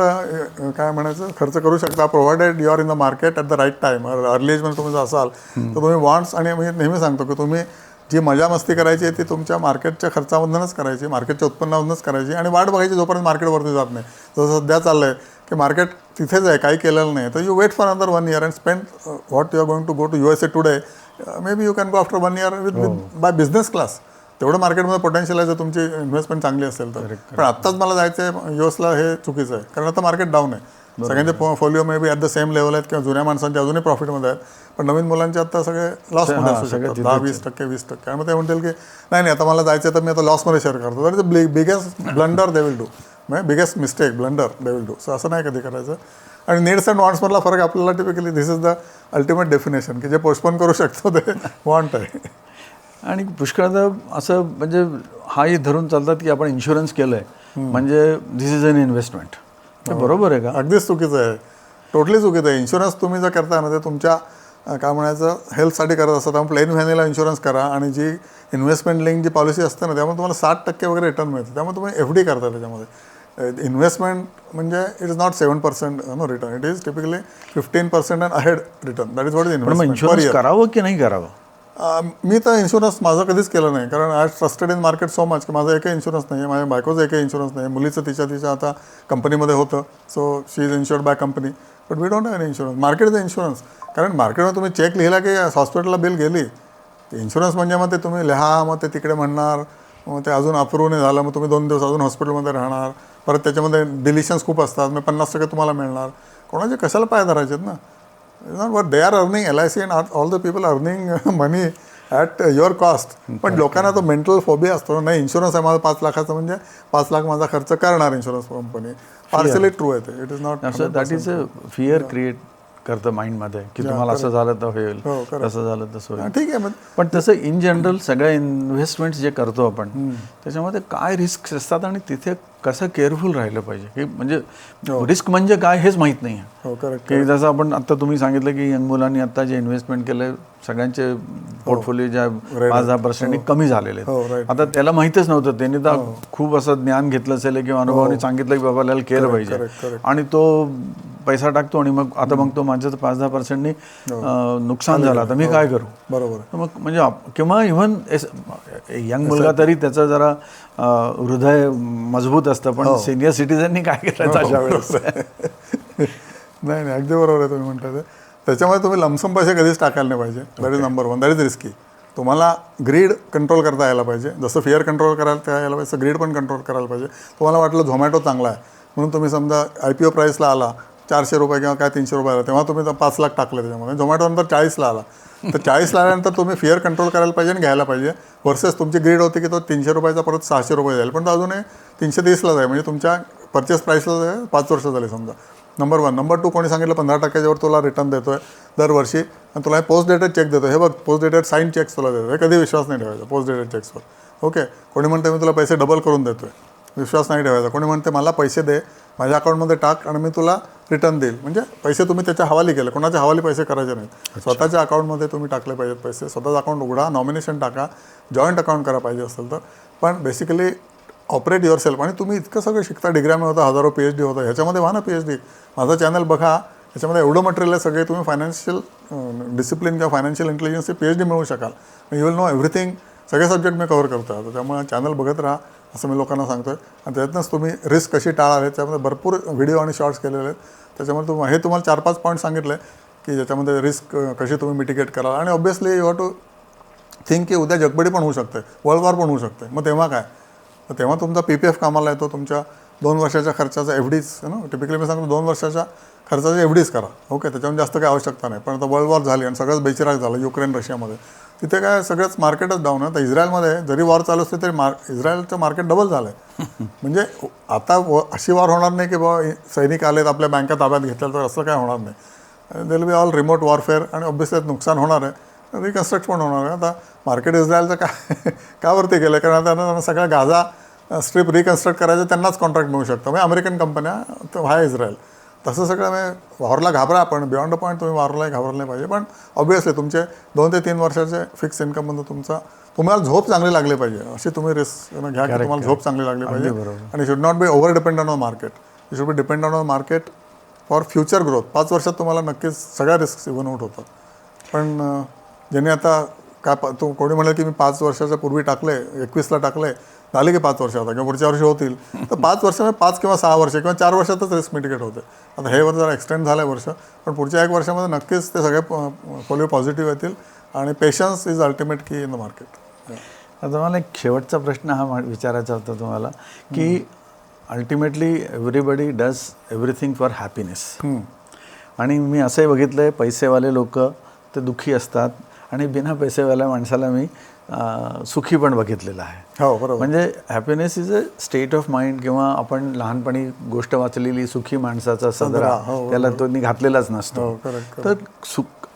काय म्हणायचं खर्च करू शकता, provided you are in the market at the right time. Early एजमध्ये तुम्ही जर असाल तर तुम्ही वॉन्ट्स, आणि मी नेहमी सांगतो की तुम्ही जी मजा मस्ती करायची आहे ती तुमच्या मार्केटच्या खर्चामधूनच करायची, मार्केटच्या उत्पन्नामधूनच करायची, आणि वाट बघायची जोपर्यंत मार्केटवरती जात नाही. जसं सध्या चाललं आहे की मार्केट तिथेच आहे, काही केलेलं नाही, तर you wait for another 1 year and spend what you are going to go to USA today, may be you can go after 1 year with by business class. तेवढं मार्केटमध्ये पोटेन्शियल आहे जर तुमची इन्व्हेस्टमेंट चांगली असेल तर. पण आत्ताच मला जायचं आहे US हे चुकीचं आहे, कारण आता मार्केट डाऊन आहे. सगळ्यांचे portfolio may be at the same level आहेत किंवा जुन्या माणसांचे अजूनही प्रॉफिटमध्ये आहेत, पण नवीन मुलांचे आता सगळे लॉसमध्ये असू शकतात, 10-20%, 20%. आणि मग ते म्हणतील की नाही आता मला जायचं आहे तर मी आता लॉसमध्ये शेअर करतो. That is the biggest blunder they will do, म्हणजे biggest mistake blunder they will do. So असं नाही कधी करायचं. आणि नीड्स अँड वॉन्ट्समधला फरक आपल्याला typically this is the ultimate definition की जे पोस्टपोन करू शकतो ते वॉन्ट आहे. आणि पुष्कळदा असं म्हणजे हाही धरून चालतात की आपण इन्शुरन्स केलं आहे म्हणजे दिस इज अन इन्व्हेस्टमेंट. बरोबर आहे का? अगदीच चुकीचं आहे, टोटली चुकीचं आहे. इन्शुरन्स तुम्ही जर करता ना ते तुमच्या काय म्हणायचं हेल्थसाठी करत असतात त्यामुळे प्लेन व्हॅनिला इन्शुरन्स करा आणि जी इन्व्हेस्टमेंट लिंक जी पॉलिसी असते ना त्यामुळे तुम्हाला 60% वगैरे रिटर्न मिळतं. त्यामुळे तुम्ही FD करता त्याच्यामध्ये. इन्व्हेस्टमेंट म्हणजे it is not 7% no return, it is typically 15% and ahead return. That is what is investment. करावं की नाही करावं? मी तर इन्शुरन्स माझं कधीच केलं नाही, कारण I trusted in market so much की माझा एकही इन्शुरन्स नाही आहे, माझ्या बायकोचं एकही इन्शुरन्स नाही आहे, मुलीचं तिच्या आता कंपनीमध्ये होतं, so she is insured by company, but we don't have any insurance. Market is insurance. कारण मार्केटमध्ये तुम्ही चेक लिहिला की हॉस्पिटलला बिल गेली, इन्शुरन्स म्हणजे मग ते तुम्ही लिहा, मग ते तिकडे म्हणणार, मग ते अजून अप्रूव्ह नाही झालं, मग तुम्ही 2 दिवस अजून हॉस्पिटलमध्ये राहणार, परत त्याच्यामध्ये डिलिशन्स खूप असतात, मग 50% तुम्हाला मिळणार. कोणाचे कशाला पाय धरायचे आहेत ना. नॉट वर they are earning LIC and all the people earning money at your cost. पण लोकांना तो मेंटल फोबिया असतो, नाही इन्शुरन्स आहे माझा 5 लाखाचा म्हणजे 5 लाख माझा खर्च करणार इन्शुरन्स कंपनी. पार्शली ट्रू आहे ते, it is not. That is a fear create करतं माइंडमध्ये की तुम्हाला असं झालं तर होईल, तसं झालं तसं होईल. ठीक आहे. पण तसं इन जनरल सगळ्या इन्व्हेस्टमेंट्स जे करतो आपण त्याच्यामध्ये काय रिस्क असतात आणि तिथे कसं केअरफुल राहिलं पाहिजे, की म्हणजे रिस्क म्हणजे काय हेच माहीत नाही आहे. की जसं आपण आत्ता तुम्ही सांगितलं की यंग मुलांनी आता जे इन्व्हेस्टमेंट केलं सगळ्यांचे पोर्टफोलिओ ज्या 5-10% कमी झालेले आहेत. आता त्याला माहीतच नव्हतं, त्यांनी तर खूप असं ज्ञान घेतलं असेल किंवा अनुभवाने सांगितलं की बाबा आपल्याला केलं पाहिजे, आणि तो पैसा टाकतो आणि मग आता मग तो माझं 5-10% नुकसान झालं, आता मी काय करू. बरोबर. मग म्हणजे किंवा इव्हन यंग मुलगा तरी त्याचं जरा हृदय मजबूत असतं, पण सिनियर सिटीजननी काय करायचं अशा वेळेस. नाही अगदी बरोबर आहे तुम्ही म्हणता ते. त्याच्यामध्ये तुम्ही लमसम पैसे कधीच टाकायला नाही पाहिजे. That is number 1. That is risky. तुम्हाला ग्रीड कंट्रोल करता यायला पाहिजे. जसं फिअर कंट्रोल करायला यायला पाहिजे, तसं ग्रीड पण कंट्रोल करायला पाहिजे. तुम्हाला वाटलं झोमॅटो चांगला आहे म्हणून तुम्ही समजा IPO प्राईसला आला 400 रुपये किंवा काय 300 रुपये आला, तेव्हा तुम्ही 5 लाख टाकले त्याच्यामध्ये. झोमॅटो नंतर 40ला आला, तर 40ला आल्यानंतर तुम्ही फिअर कंट्रोल करायला पाहिजे आणि घ्यायला पाहिजे. वर्सेस तुमची ग्रीड होती की तो 300 रुपयाचा परत 600 रुपये जाईल, पण तो अजूनही 330ला जाईल, म्हणजे तुमच्या परचेस प्राईसला जाईल 5 वर्ष झाले समजा. नंबर 1. नंबर 2, कोणी सांगितलं 15%वर तुला रिटर्न देतो आहे दरवर्षी आणि तुला हे पोस्ट डेटेड चेक देतो, हे बघ पोस्ट डेटेड साईन चेक्स तुला देतो, हे कधी विश्वास नाही ठेवायचा पोस्ट डेटेड चेक्सवर. ओके. कोणी म्हणते मी तुला पैसे डबल करून देतो आहे, विश्वास नाही ठेवायचा. कोणी म्हणते मला पैसे दे, माझ्या अकाउंटमध्ये टाक आणि मी तुला रिटर्न देईल, म्हणजे पैसे तुम्ही त्याच्या हवाली केले, कोणाच्या हवाली पैसे करायचे नाहीत. स्वतःच्या अकाउंटमध्ये तुम्ही टाकले पाहिजेत पैसे, स्वतःचं अकाउंट उघडा, नॉमिनेशन टाका, जॉईंट अकाउंट करा पाहिजे असेल तर. पण बेसिकली ऑपरेट युअर सेल्फ. आणि तुम्ही इतकं सगळं शिकता, डिग्र्यामध्ये होता, हजारो PhD होतं, ह्याच्यामध्ये व्हा ना PhD. माझं चॅनल बघा, ह्याच्यामध्ये एवढं मटेरियल आहे, सगळे तुम्ही फायनान्शियल डिसिप्लिन किंवा फायनान्शियल इंटेलिजन्सची PhD मिळवू शकाल. You will know everything. सगळे सब्जेक्ट मी कव्हर करतो आहे, त्यामुळे चॅनल बघत राहा असं मी लोकांना सांगतो आहे. आणि त्यातनंच तुम्ही रिस्क कशी टाळाल त्याच्यामध्ये भरपूर व्हिडिओ आणि शॉर्ट्स केलेले आहेत. त्याच्यामध्ये हे तुम्हाला 4-5 पॉईंट सांगितले की ज्याच्यामध्ये रिस्क कशी तुम्ही मिटिगेट कराल. आणि obviously you have to think की उद्या जगबडी पण होऊ शकते, वर्ल्ड वॉर पण होऊ शकते, मग तेव्हा काय. तर तेव्हा तुमचा PPF कामाला येतो. तुमच्या 2 वर्षाच्या खर्चाचा FDs टिपिकली मी सांगतो 2 वर्षाच्या खर्चाचे FDs करा. ओके. त्याच्यावर जास्त काही आवश्यकता नाही. पण आता वर्ल्ड वॉर झाली आणि सगळंच बेचिराग झालं युक्रेन रशियामध्ये, तिथे काय सगळंच मार्केटच डाऊन आहे. तर इस्रायलमध्ये जरी वॉर चालू असते तरी इस्रायलचं मार्केट डबल झालं आहे. म्हणजे आता अशी वॉर होणार नाही की बाबा सैनिक आलेत आपल्या बँका ताब्यात घेतल्या, तर असं काय होणार नाही. They will be all remote warfare आणि ऑब्व्हियसली नुकसान होणार आहे, रिकन्स्ट्रक्ट पण होणार आहे. आता मार्केट इस्रायलचं का वरती केलं, कारण त्यांना सगळ्या गाझा स्ट्रिप रिकन्स्ट्रक्ट करायचं त्यांनाच कॉन्ट्रॅक्ट मिळू शकतं. म्हणजे अमेरिकन कंपन्या तर व्हाय इस्रायल. तसं सगळं म्हणजे वॉरला घाबरा, पण बियॉन्ड अ पॉईंट तुम्ही वॉरलाही घाबरलं नाही पाहिजे. पण ऑब्व्हियसली तुमचे 2 ते 3 वर्षाचे फिक्स इन्कममधून तुम्हाला झोप चांगली लागली पाहिजे, अशी तुम्ही रिस्क घ्या की तुम्हाला झोप चांगली लागली पाहिजे. आणि should not be over dependent on market. You should be dependent on market for future growth. 5 वर्षात तुम्हाला नक्कीच सगळ्या रिस्क इव्हन आउट होतात. पण ज्यांनी आता कोणी म्हणलं की मी 5 वर्षाच्या पूर्वी टाकले, 21ला टाकले, झाले की 5 वर्ष आता किंवा पुढच्या वर्षी होतील, तर 5 वर्षामध्ये 5 किंवा 6 वर्ष किंवा 4 वर्षातच रिस्क मिटिगेट होते. आता हे जरा एक्सटेंड झालं आहे वर्ष, पण पुढच्या 1 वर्षामध्ये नक्कीच ते सगळे पोलिओ पॉझिटिव्ह येतील. आणि पेशन्स इज अल्टिमेट की इन द मार्केट. आता मला एक शेवटचा प्रश्न हा विचारायचा होता तुम्हाला की ultimately everybody does everything for happiness. आणि मी असंही बघितलं आहे पैसेवाले लोक ते दुःखी असतात आणि बिना पैसेवाल्या माणसाला मी सुखी पण बघितलेलं आहे. हो बरोबर. म्हणजे happiness is a state of mind. किंवा आपण लहानपणी गोष्ट वाचलेली सुखी माणसाचा सदरा, त्याला तो घातलेलाच नसतो. तर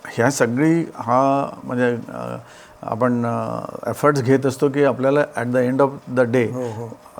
ह्या सगळी म्हणजे आपण एफर्ट्स घेत असतो की आपल्याला at the end of the day,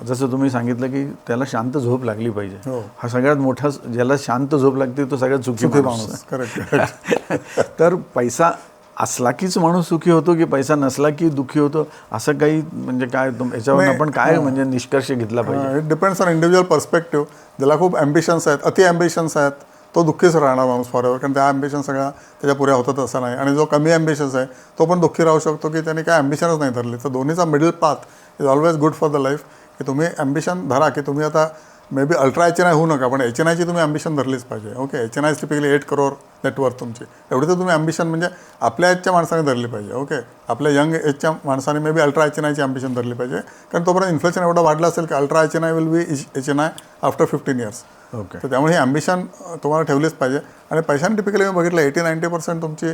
जसं तुम्ही सांगितलं की त्याला शांत झोप लागली पाहिजे. हा सगळ्यात मोठा, ज्याला शांत झोप लागते तो सगळ्यात सुखी माणूस. करेक्ट. तर पैसा असला कीच माणूस सुखी होतो की पैसा नसला की दुःखी होतो, असं काही म्हणजे काय याच्यावर आपण काय म्हणजे निष्कर्ष घेतला पाहिजे? It depends on individual perspective. ज्याला खूप ॲम्बिशन्स आहेत, अति ॲम्बिशन्स आहेत, तो दुःखीच राहणार माणूस फॉरएव्हर, कारण त्या ॲम्बिशन सगळ्या त्याच्या पुऱ्या होतात असं नाही. आणि जो कमी ॲम्बिशन्स आहे तो पण दुःखी राहू शकतो की त्याने काय ॲम्बिशनच नाही धरले. तर दोन्हीचा middle path is always good for the life. की तुम्ही ॲम्बिशन धरा की तुम्ही आता मे बी अल्ट्रा HNI होऊ नका, पण HNIची तुम्ही ॲम्बिशन धरलीच पाहिजे. Okay, HNI typically 8 crore net worth तुमची, एवढी तर तुम्ही ॲम्बिशन म्हणजे आपल्या एजच्या माणसाने धरली पाहिजे. ओके, आपल्या यंग एजच्या माणसाने मे बी अल्ट्रा HNIची ॲम्बिशन धरली पाहिजे, कारण तोपर्यंत इन्फ्लेशन एवढं वाढलं असेल की ultra HNI will be HNI after 15 years. Okay, तर त्यामुळे ही ॲम्बिशन तुम्हाला ठेवलीच पाहिजे. आणि पैशाने टिपिकली मी बघितलं 80-90% तुमची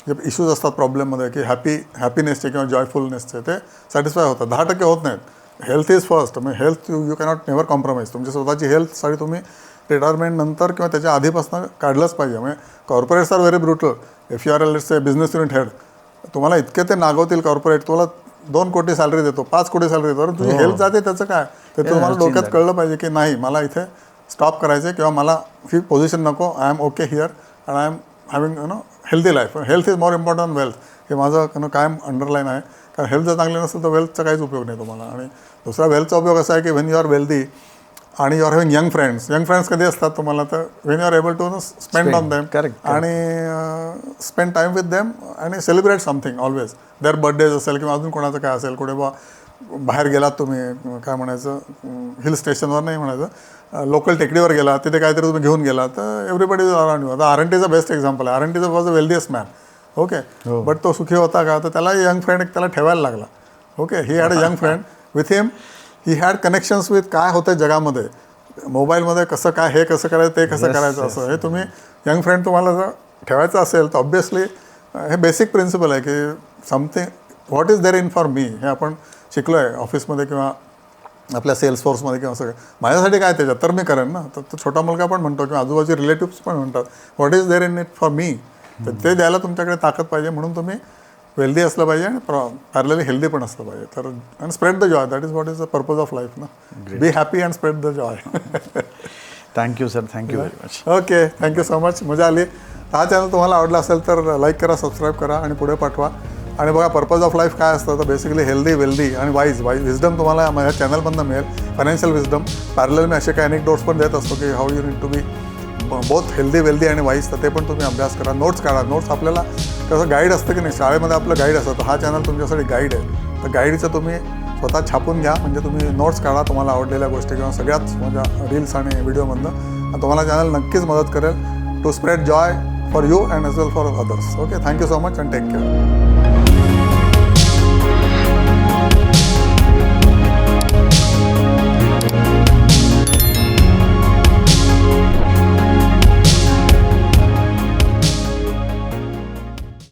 जे इश्यूज असतात प्रॉब्लेममध्ये की हॅपीनेसचे किंवा जॉयफुलनेसचे, ते सॅटिस्फाय होतात. 10% होत नाहीत. Health is first. म्हणजे health you cannot never compromise. तुमची स्वतःची हेल्थसाठी तुम्ही रिटायरमेंट नंतर किंवा त्याच्या आधीपासून काढलंच पाहिजे. म्हणजे corporates are very brutal. If you are let's business unit head, तुम्हाला इतके ते नागवतील कॉर्पोरेट, तुम्हाला 2 कोटी सॅलरी देतो, 5 कोटी सॅलरी देतो, तुझी हेल्थ जाते त्याचं काय? ते तुम्हाला डोक्यात कळलं पाहिजे की नाही, मला इथे स्टॉप करायचं आहे, किंवा मला ही पोझिशन नको, I am okay here and I am having healthy life. Health is more important wealth. हे माझं कायम अंडरलाईन आहे. कारण हेल्थ जर चांगली नसेल तर वेल्थचा काहीच उपयोग नाही तुम्हाला. आणि दुसरा वेल्थचा उपयोग असा आहे की व्हेन यू आर वेल्दी आणि you are having young friends कधी असतात तुम्हाला, तर when you are able to spend on them आणि स्पेंड टाईम विथ देम आणि celebrate something always. Their birthdays असेल किंवा अजून कोणाचं काय असेल, कुठे बाहेर गेलात तुम्ही, काय म्हणायचं, हिल स्टेशनवर नाही म्हणायचं, लोकल टेकडीवर गेला, तिथे काहीतरी तुम्ही घेऊन गेला, तर एव्हरीबडी इज अराउंड यू. आता RNTचा बेस्ट एक्झाम्पल आहे. RNT was a wealthiest man. Okay, but तो सुखी होता का? तर त्याला यंग फ्रेंड त्याला ठेवायला लागला. Okay, he had a young friend with him. He had connections with काय होतं जगामध्ये, मोबाईलमध्ये कसं काय, हे कसं करायचं, ते कसं करायचं, असं. हे तुम्ही यंग फ्रेंड तुम्हाला जर ठेवायचं असेल तर ऑब्व्हियसली हे बेसिक प्रिन्सिपल आहे की something what is there in for me. हे आपण शिकलो आहे ऑफिसमध्ये किंवा आपल्या सेल्स फोर्समध्ये किंवा सगळं. माझ्यासाठी काय त्याच्यात, तर मी करेन ना. तर छोटा मुलगा पण म्हणतो किंवा आजूबाजूचे रिलेटिव्स पण म्हणतात what is there in it for me. तर ते द्यायला तुमच्याकडे ताकद पाहिजे. म्हणून तुम्ही वेल्दी असलं पाहिजे आणि पॅरलली हेल्दी पण असलं पाहिजे. तर आणि spread the joy, that is what is the purpose of life ना. Be happy and spread the joy. Thank you sir, thank you very much. Okay, thank you so much, मजा आली. हा चॅनल तुम्हाला आवडला असेल तर लाईक करा, सबस्क्राईब करा आणि पुढे पाठवा. आणि बघा, पर्पज ऑफ लाईफ काय असतं, तर बेसिकली हेल्दी, वेल्दी आणि वाईज विजडम तुम्हाला माझ्या चॅनलमधून मिळेल. Financial wisdom. पॅरलल मी असे काही अनेक्डोट्स पण देत असतो की how you need to be both healthy, wealthy आणि वाईज. तर ते पण तुम्ही अभ्यास करा, नोट्स काढा. नोट्स आपल्याला कसं गाईड असतं की नाही, शाळेमध्ये आपलं गाईड असतं, तर हा चॅनल तुमच्यासाठी गाईड आहे. तर गाईडचं तुम्ही स्वतः छापून घ्या, म्हणजे तुम्ही नोट्स काढा तुम्हाला आवडलेल्या गोष्टी किंवा सगळ्याच माझ्या रील्स आणि व्हिडिओमधनं. तुम्हाला चॅनल नक्कीच मदत करेल to spread joy for you and as well for others. Okay, thank you so much and take care.